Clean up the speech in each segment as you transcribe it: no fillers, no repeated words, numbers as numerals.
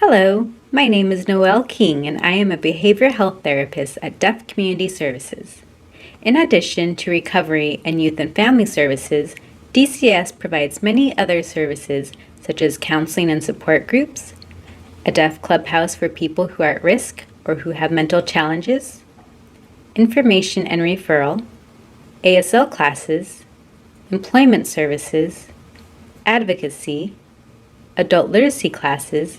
Hello, my name is Noelle King and I am a behavioral health therapist at Deaf Community Services. In addition to recovery and youth and family services, DCS provides many other services such as counseling and support groups, a deaf clubhouse for people who are at risk or who have mental challenges, information and referral, ASL classes, employment services, advocacy, adult literacy classes,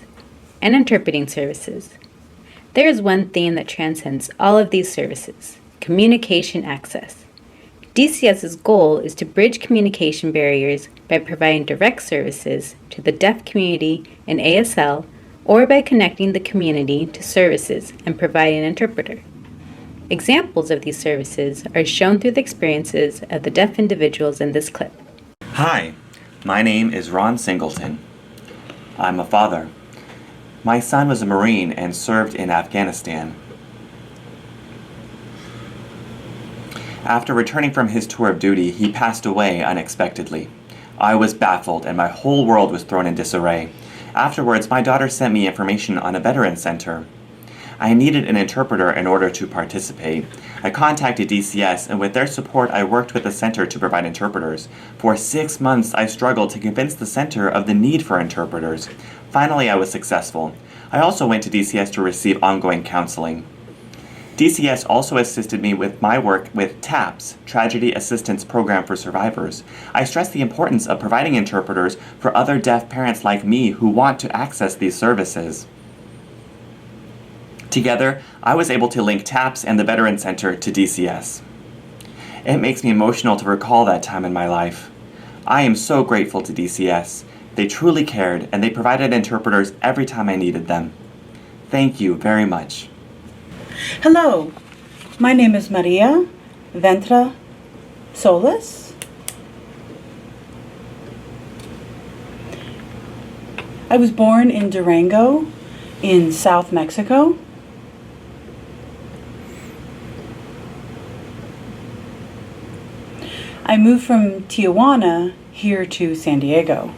and interpreting services. There is one theme that transcends all of these services: communication access. DCS's goal is to bridge communication barriers by providing direct services to the deaf community in ASL or by connecting the community to services and providing an interpreter. Examples of these services are shown through the experiences of the deaf individuals in this clip. Hi, my name is Ron Singleton. I'm a father. My son was a Marine and served in Afghanistan. After returning from his tour of duty, he passed away unexpectedly. I was baffled and my whole world was thrown in disarray. Afterwards, my daughter sent me information on a veterans center. I needed an interpreter in order to participate. I contacted DCS, and with their support, I worked with the center to provide interpreters. For 6 months, I struggled to convince the center of the need for interpreters. Finally, I was successful. I also went to DCS to receive ongoing counseling. DCS also assisted me with my work with TAPS, Tragedy Assistance Program for Survivors. I stress the importance of providing interpreters for other deaf parents like me who want to access these services. Together, I was able to link TAPS and the Veterans Center to DCS. It makes me emotional to recall that time in my life. I am so grateful to DCS. They truly cared, and they provided interpreters every time I needed them. Thank you very much. Hello, my name is Maria Ventra Solis. I was born in Durango in South Mexico. I moved from Tijuana here to San Diego.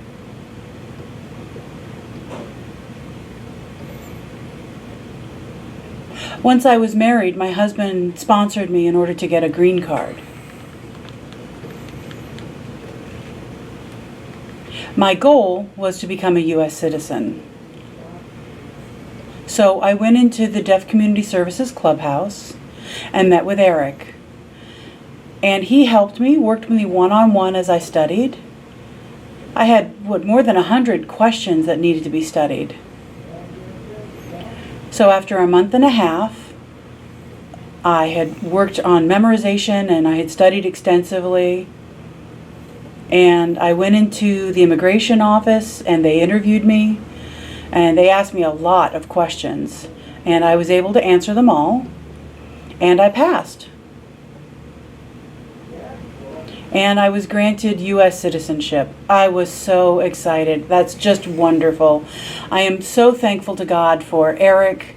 Once I was married, my husband sponsored me in order to get a green card. My goal was to become a U.S. citizen. So I went into the Deaf Community Services Clubhouse and met with Eric. And he helped me, worked with me one-on-one as I studied. I had, more than 100 questions that needed to be studied. So after a month and a half, I had worked on memorization and I had studied extensively. And I went into the immigration office and they interviewed me. And they asked me a lot of questions. And I was able to answer them all. And I passed. And I was granted U.S. citizenship. I was so excited. That's just wonderful. I am so thankful to God for Eric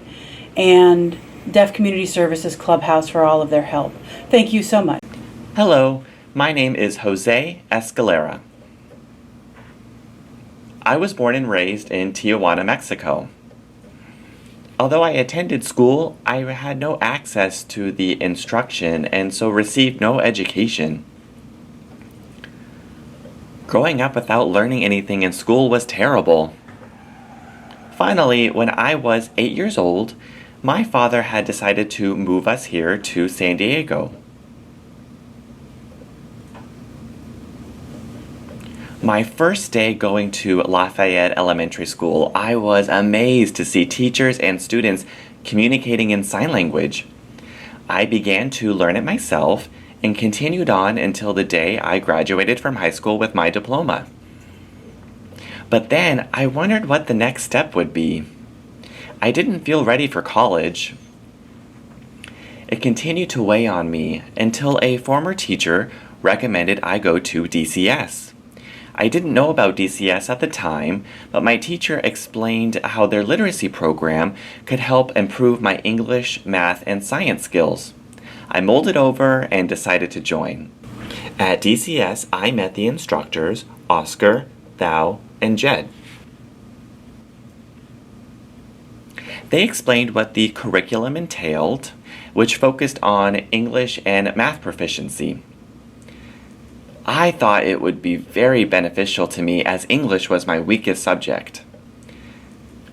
and Deaf Community Services Clubhouse for all of their help. Thank you so much. Hello, my name is Jose Escalera. I was born and raised in Tijuana, Mexico. Although I attended school, I had no access to the instruction and so received no education. Growing up without learning anything in school was terrible. Finally, when I was 8 years old, my father had decided to move us here to San Diego. My first day going to Lafayette Elementary School, I was amazed to see teachers and students communicating in sign language. I began to learn it myself and continued on until the day I graduated from high school with my diploma. But then I wondered what the next step would be. I didn't feel ready for college. It continued to weigh on me until a former teacher recommended I go to DCS. I didn't know about DCS at the time, but my teacher explained how their literacy program could help improve my English, math, and science skills. I molded over and decided to join. At DCS, I met the instructors, Oscar, Thao, and Jed. They explained what the curriculum entailed, which focused on English and math proficiency. I thought it would be very beneficial to me as English was my weakest subject.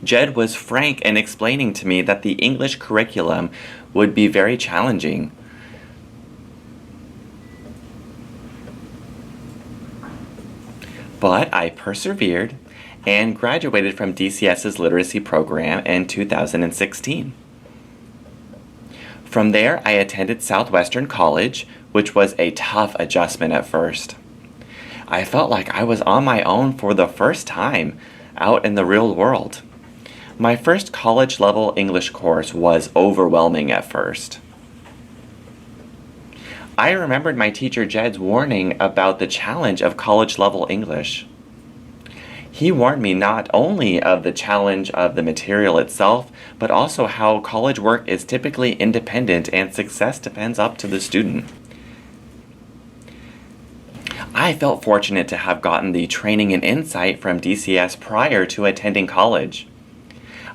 Jed was frank in explaining to me that the English curriculum would be very challenging. But I persevered and graduated from DCS's literacy program in 2016. From there, I attended Southwestern College, which was a tough adjustment at first. I felt like I was on my own for the first time out in the real world. My first college-level English course was overwhelming at first. I remembered my teacher Jed's warning about the challenge of college-level English. He warned me not only of the challenge of the material itself, but also how college work is typically independent and success depends up to the student. I felt fortunate to have gotten the training and insight from DCS prior to attending college.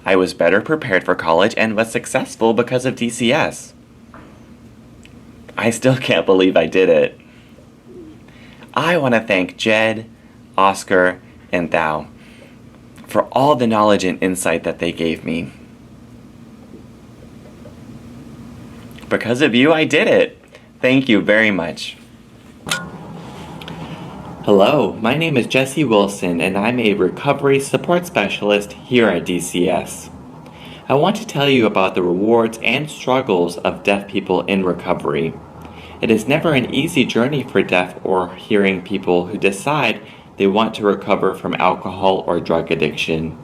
I was better prepared for college and was successful because of DCS. I still can't believe I did it. I want to thank Jed, Oscar, and Thao for all the knowledge and insight that they gave me. Because of you, I did it. Thank you very much. Hello, my name is Jesse Wilson, and I'm a recovery support specialist here at DCS. I want to tell you about the rewards and struggles of deaf people in recovery. It is never an easy journey for deaf or hearing people who decide they want to recover from alcohol or drug addiction.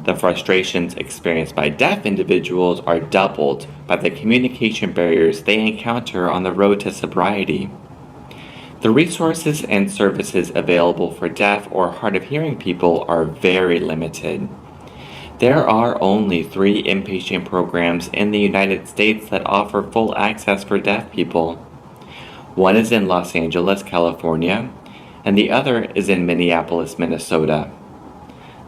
The frustrations experienced by deaf individuals are doubled by the communication barriers they encounter on the road to sobriety. The resources and services available for deaf or hard of hearing people are very limited. There are only 3 inpatient programs in the United States that offer full access for deaf people. One is in Los Angeles, California, and the other is in Minneapolis, Minnesota.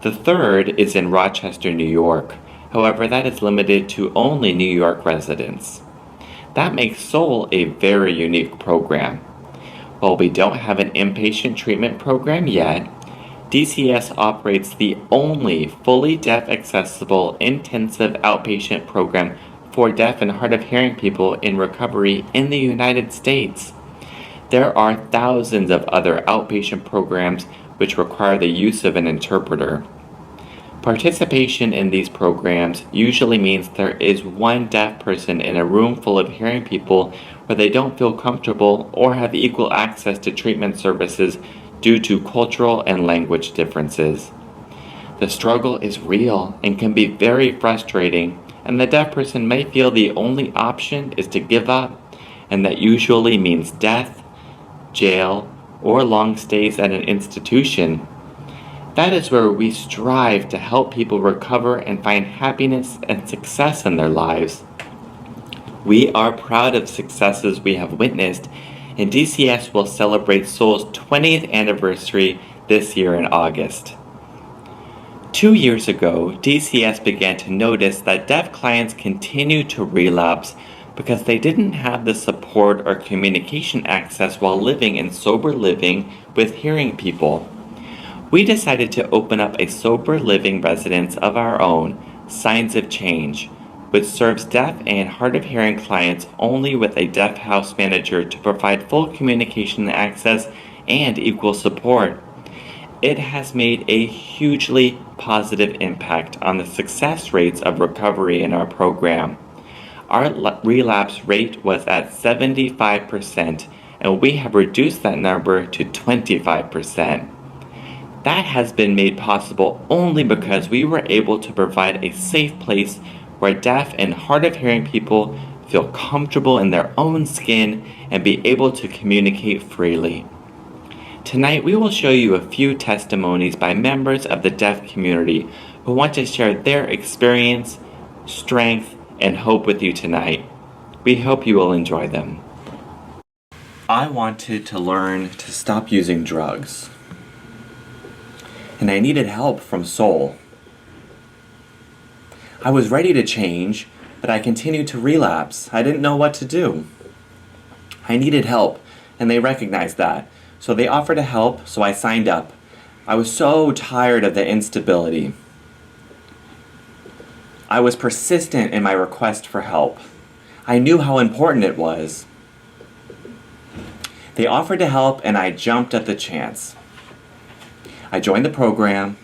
The third is in Rochester, New York. However, that is limited to only New York residents. That makes Soul a very unique program. While we don't have an inpatient treatment program yet, DCS operates the only fully deaf accessible intensive outpatient program for deaf and hard of hearing people in recovery in the United States. There are thousands of other outpatient programs which require the use of an interpreter. Participation in these programs usually means there is one deaf person in a room full of hearing people where they don't feel comfortable or have equal access to treatment services due to cultural and language differences. The struggle is real and can be very frustrating, and the deaf person may feel the only option is to give up, and that usually means death, jail, or long stays at an institution. That is where we strive to help people recover and find happiness and success in their lives. We are proud of successes we have witnessed, and DCS will celebrate Soul's 20th anniversary this year in August. 2 years ago, DCS began to notice that deaf clients continue to relapse because they didn't have the support or communication access while living in sober living with hearing people. We decided to open up a sober living residence of our own, Signs of Change, which serves deaf and hard of hearing clients only with a deaf house manager to provide full communication access and equal support. It has made a hugely positive impact on the success rates of recovery in our program. Our relapse rate was at 75%, and we have reduced that number to 25%. That has been made possible only because we were able to provide a safe place where deaf and hard of hearing people feel comfortable in their own skin and be able to communicate freely. Tonight we will show you a few testimonies by members of the deaf community who want to share their experience, strength, and hope with you tonight. We hope you will enjoy them. I wanted to learn to stop using drugs, and I needed help from Soul. I was ready to change, but I continued to relapse. I didn't know what to do. I needed help, and they recognized that. So they offered to help, so I signed up. I was so tired of the instability. I was persistent in my request for help. I knew how important it was. They offered to help, and I jumped at the chance. I joined the program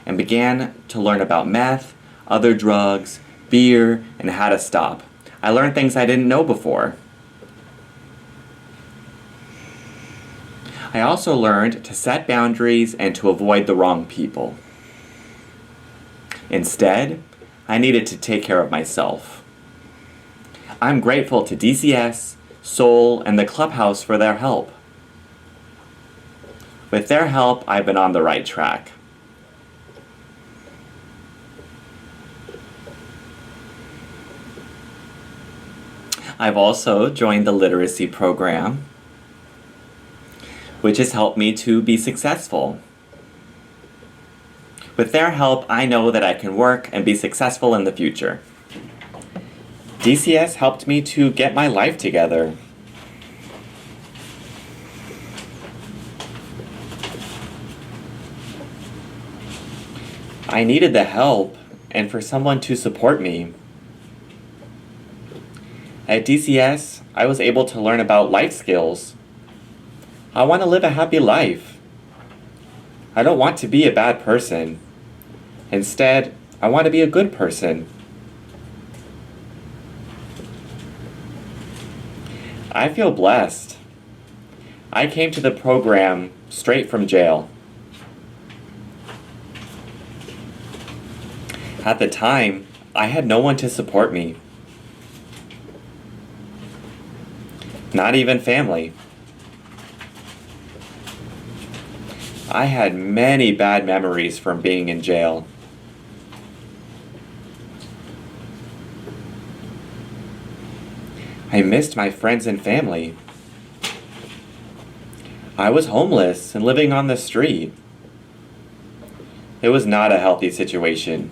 and began to learn about meth, other drugs, beer, and how to stop. I learned things I didn't know before. I also learned to set boundaries and to avoid the wrong people. Instead, I needed to take care of myself. I'm grateful to DCS, Soul, and the Clubhouse for their help. With their help, I've been on the right track. I've also joined the literacy program, which has helped me to be successful. With their help, I know that I can work and be successful in the future. DCS helped me to get my life together. I needed the help and for someone to support me. At DCS, I was able to learn about life skills. I want to live a happy life. I don't want to be a bad person. Instead, I want to be a good person. I feel blessed. I came to the program straight from jail. At the time, I had no one to support me. Not even family. I had many bad memories from being in jail. I missed my friends and family. I was homeless and living on the street. It was not a healthy situation,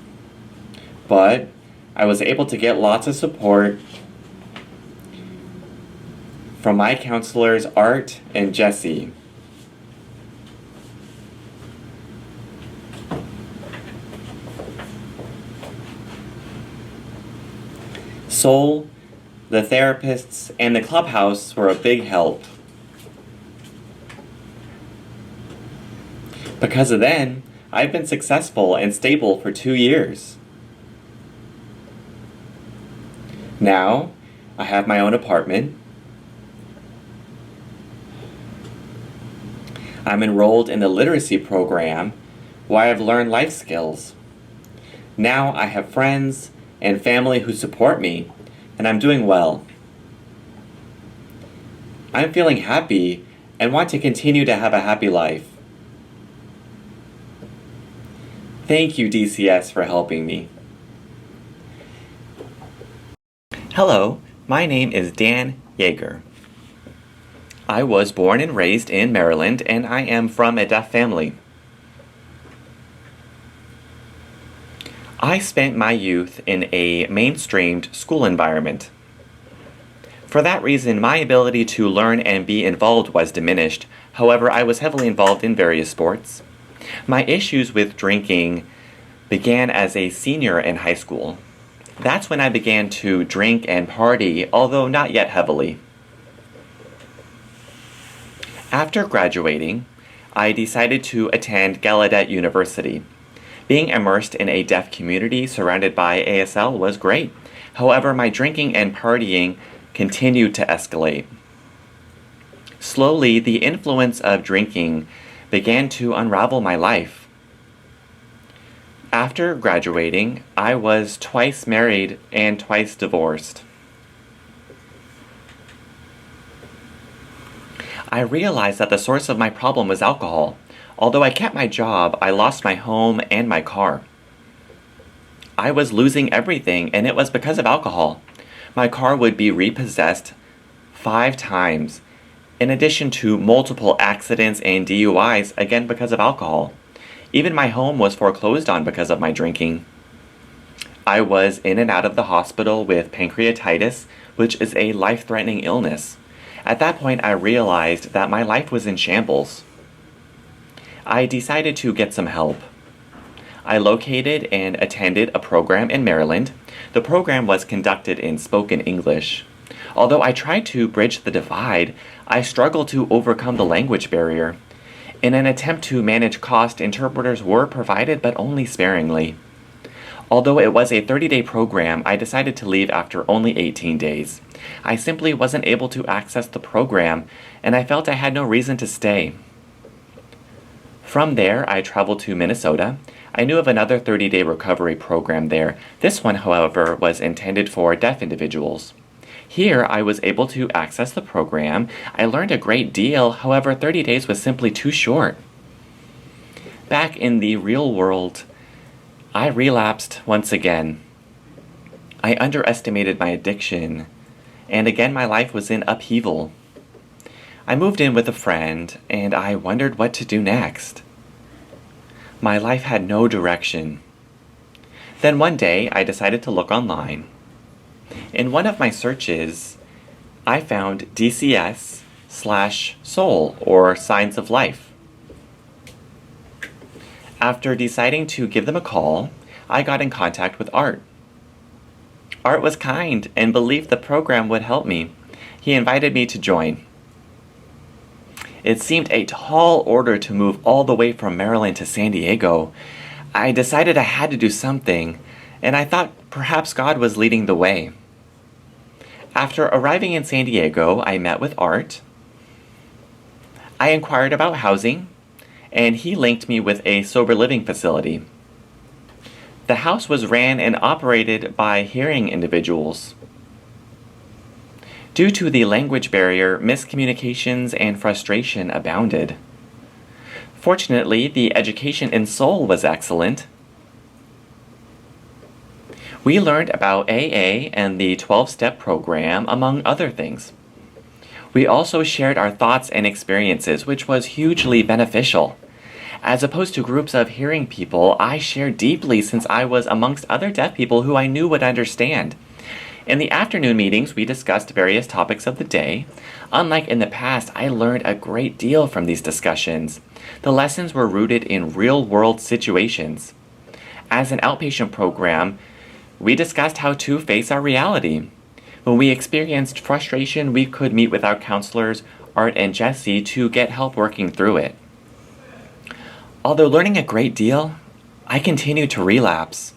but I was able to get lots of support from my counselors, Art and Jesse. Soul, the therapists, and the Clubhouse were a big help. Because of then, I've been successful and stable for 2 years. Now, I have my own apartment. I'm enrolled in the literacy program where I've learned life skills. Now I have friends and family who support me, and I'm doing well. I'm feeling happy and want to continue to have a happy life. Thank you, DCS, for helping me. Hello, my name is Dan Yeager. I was born and raised in Maryland, and I am from a deaf family. I spent my youth in a mainstreamed school environment. For that reason, my ability to learn and be involved was diminished. However, I was heavily involved in various sports. My issues with drinking began as a senior in high school. That's when I began to drink and party, although not yet heavily. After graduating, I decided to attend Gala University. Being immersed in a deaf community surrounded by ASL was great. However, my drinking and partying continued to escalate. Slowly, the influence of drinking began to unravel my life. After graduating, I was twice married and twice divorced. I realized that the source of my problem was alcohol. Although I kept my job, I lost my home and my car. I was losing everything, and it was because of alcohol. My car would be repossessed 5 times, in addition to multiple accidents and DUIs, again because of alcohol. Even my home was foreclosed on because of my drinking. I was in and out of the hospital with pancreatitis, which is a life-threatening illness. At that point, I realized that my life was in shambles. I decided to get some help. I located and attended a program in Maryland. The program was conducted in spoken English. Although I tried to bridge the divide, I struggled to overcome the language barrier. In an attempt to manage cost, interpreters were provided, but only sparingly. Although it was a 30-day program, I decided to leave after only 18 days. I simply wasn't able to access the program, and I felt I had no reason to stay. From there, I traveled to Minnesota. I knew of another 30-day recovery program there. This one, however, was intended for deaf individuals. Here, I was able to access the program. I learned a great deal, however, 30 days was simply too short. Back in the real world, I relapsed once again. I underestimated my addiction, and again my life was in upheaval. I moved in with a friend, and I wondered what to do next. My life had no direction. Then one day, I decided to look online. In one of my searches, I found DCS/Soul, or Signs of Life. After deciding to give them a call, I got in contact with Art. Art was kind and believed the program would help me. He invited me to join. It seemed a tall order to move all the way from Maryland to San Diego. I decided I had to do something, and I thought perhaps God was leading the way. After arriving in San Diego, I met with Art. I inquired about housing, and he linked me with a sober living facility. The house was ran and operated by hearing individuals. Due to the language barrier, miscommunications and frustration abounded. Fortunately, the education in Seoul was excellent. We learned about AA and the 12-step program, among other things. We also shared our thoughts and experiences, which was hugely beneficial. As opposed to groups of hearing people, I shared deeply since I was amongst other deaf people who I knew would understand. In the afternoon meetings, we discussed various topics of the day. Unlike in the past, I learned a great deal from these discussions. The lessons were rooted in real-world situations. As an outpatient program, we discussed how to face our reality. When we experienced frustration, we could meet with our counselors, Art and Jesse, to get help working through it. Although learning a great deal, I continued to relapse.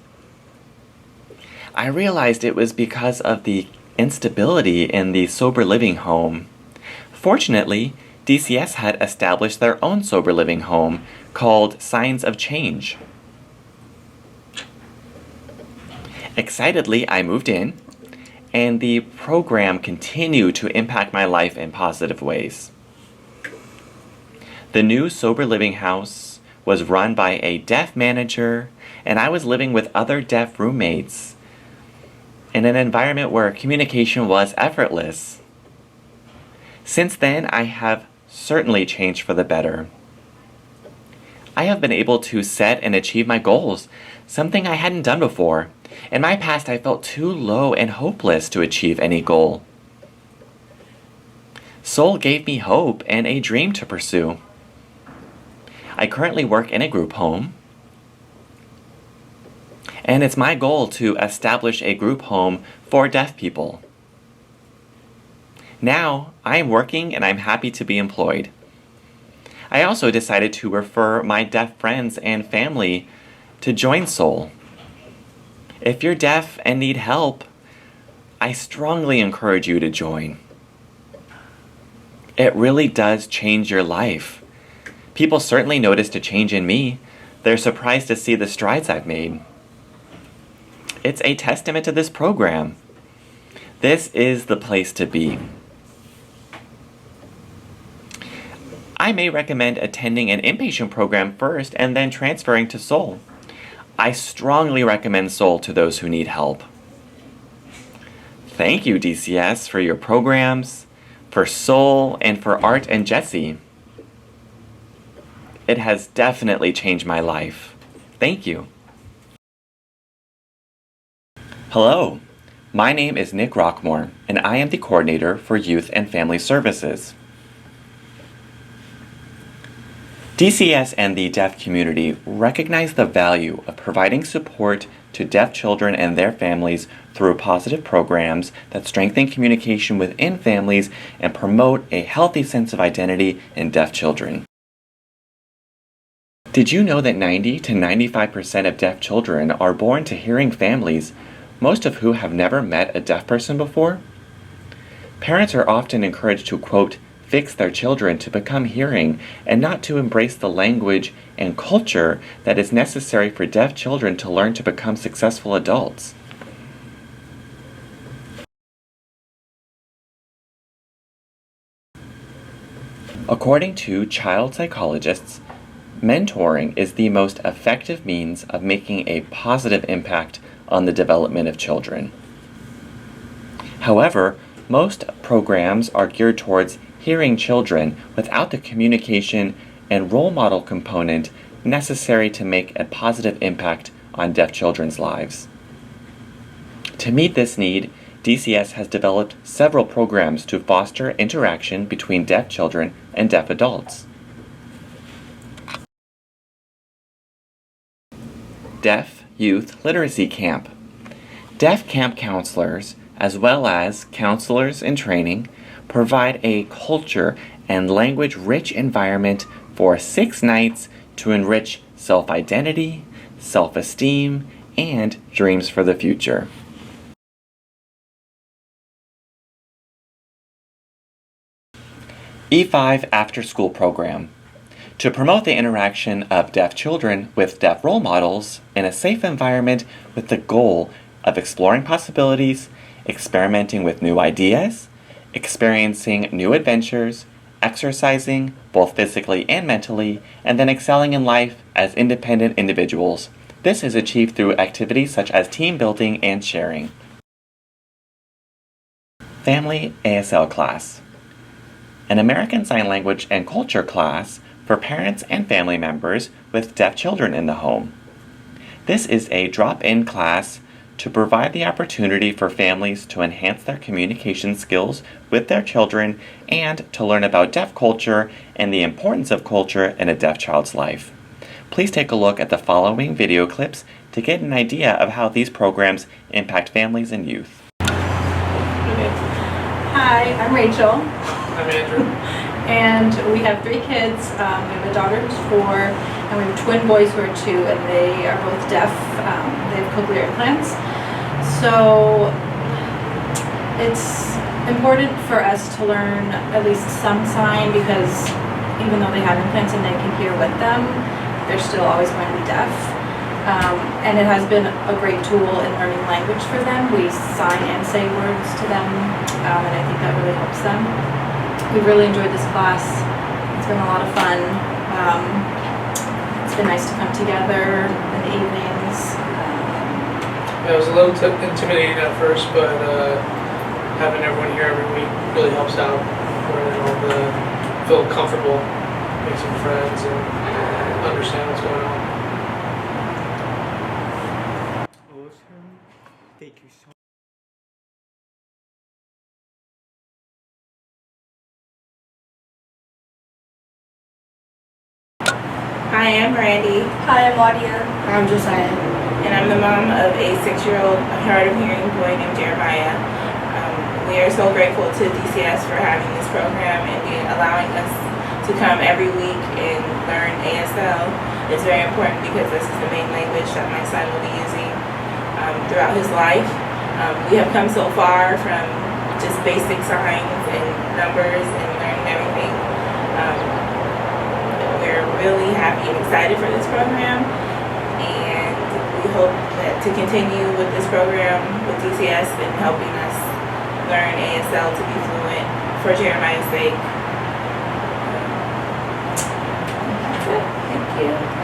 I realized it was because of the instability in the sober living home. Fortunately, DCS had established their own sober living home called Signs of Change. Excitedly, I moved in, and the program continued to impact my life in positive ways. The new sober living house was run by a deaf manager, and I was living with other deaf roommates in an environment where communication was effortless. Since then, I have certainly changed for the better. I have been able to set and achieve my goals, something I hadn't done before. In my past, I felt too low and hopeless to achieve any goal. Soul gave me hope and a dream to pursue. I currently work in a group home, and it's my goal to establish a group home for deaf people. Now, I'm working and I'm happy to be employed. I also decided to refer my deaf friends and family to join Soul. If you're deaf and need help, I strongly encourage you to join. It really does change your life. People certainly noticed a change in me. They're surprised to see the strides I've made. It's a testament to this program. This is the place to be. I may recommend attending an inpatient program first and then transferring to Soul. I strongly recommend Soul to those who need help. Thank you, DCS, for your programs, for Soul, and for Art and Jesse. It has definitely changed my life. Thank you. Hello, my name is Nick Rockmore, and I am the coordinator for Youth and Family Services. DCS and the deaf community recognize the value of providing support to deaf children and their families through positive programs that strengthen communication within families and promote a healthy sense of identity in deaf children. Did you know that 90 to 95% of deaf children are born to hearing families, most of who have never met a deaf person before? Parents are often encouraged to, quote, fix their children to become hearing and not to embrace the language and culture that is necessary for deaf children to learn to become successful adults. According to child psychologists, mentoring is the most effective means of making a positive impact on the development of children. However, most programs are geared towards hearing children without the communication and role model component necessary to make a positive impact on deaf children's lives. To meet this need, DCS has developed several programs to foster interaction between deaf children and deaf adults. Deaf Youth Literacy Camp. Deaf camp counselors, as well as counselors in training, provide a culture and language-rich environment for 6 nights to enrich self-identity, self-esteem, and dreams for the future. E5 After School Program. To promote the interaction of deaf children with deaf role models in a safe environment with the goal of exploring possibilities, experimenting with new ideas, experiencing new adventures, exercising both physically and mentally, and then excelling in life as independent individuals. This is achieved through activities such as team building and sharing. Family ASL class. An American Sign Language and Culture class for parents and family members with deaf children in the home. This is a drop-in class to provide the opportunity for families to enhance their communication skills with their children and to learn about deaf culture and the importance of culture in a deaf child's life. Please take a look at the following video clips to get an idea of how these programs impact families and youth. Hi, I'm Rachel. I'm Andrew. And we have 3 kids. We have a daughter who's 4, and we have twin boys who are 2, and they are both deaf. They have cochlear implants. So it's important for us to learn at least some sign, because even though they have implants and they can hear with them, they're still always going to be deaf. And it has been a great tool in learning language for them. We sign and say words to them, and I think that really helps them. We really enjoyed this class. It's been a lot of fun. It's been nice to come together in the evenings. Yeah, it was a little intimidating at first, but having everyone here every week really helps out. Learning all feel comfortable, make some friends, and understand what's going on. Awesome. Thank you so much. Hi, I'm Randy. Hi, I'm Wadia. I'm Josiah. And I'm the mom of a 6-year-old hard of hearing boy named Jeremiah. We are so grateful to DCS for having this program and allowing us to come every week and learn ASL. It's very important because this is the main language that my son will be using throughout his life. We have come so far from just basic signs and numbers and learning everything. We're really happy and excited for this program, and we hope that to continue with this program with DCS and helping us learn ASL to be fluent for Jeremiah's sake. That's it. Thank you.